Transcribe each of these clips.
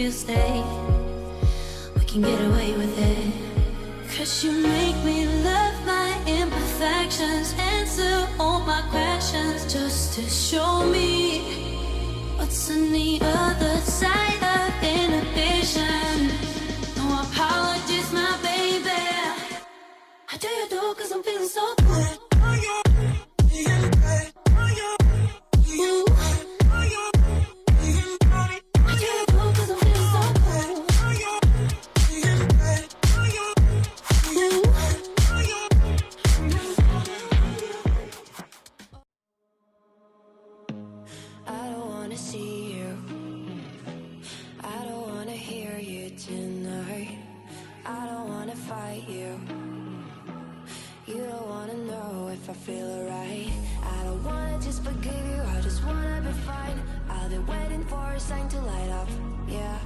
you stay, we can get away with it. 'Cause you make me love my imperfections, answer all my questions, just to show me what's on the other side of inhibition. No apologies, my baby. I do you do 'cause I'm feeling so good. I feel alright. I don't wanna just forgive you, I just wanna be fine. I've been waiting for a sign to light up, yeah.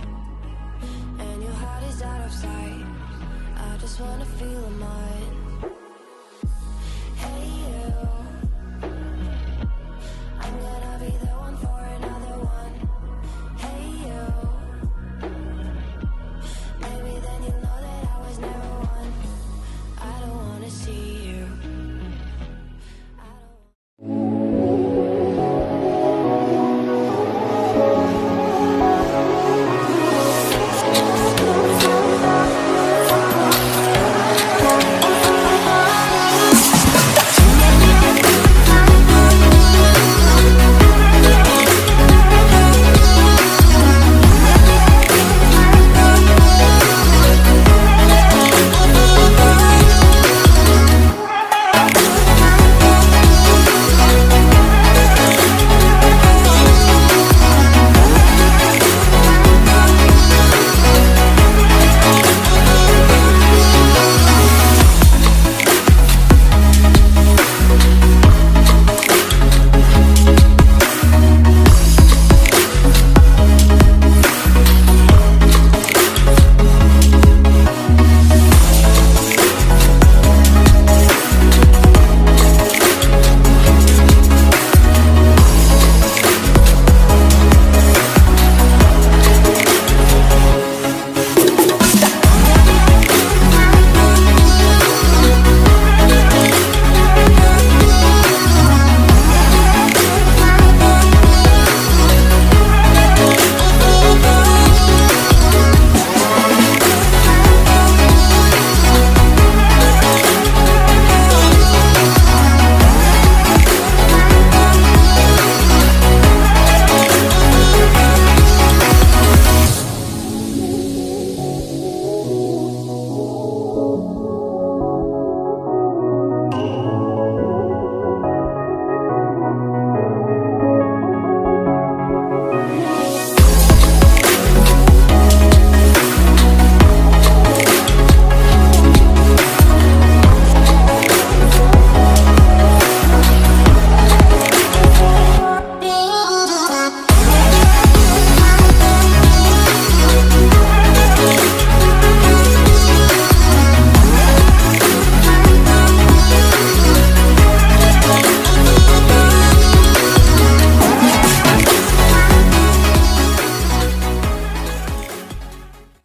And your heart is out of sight. I just wanna feel mine.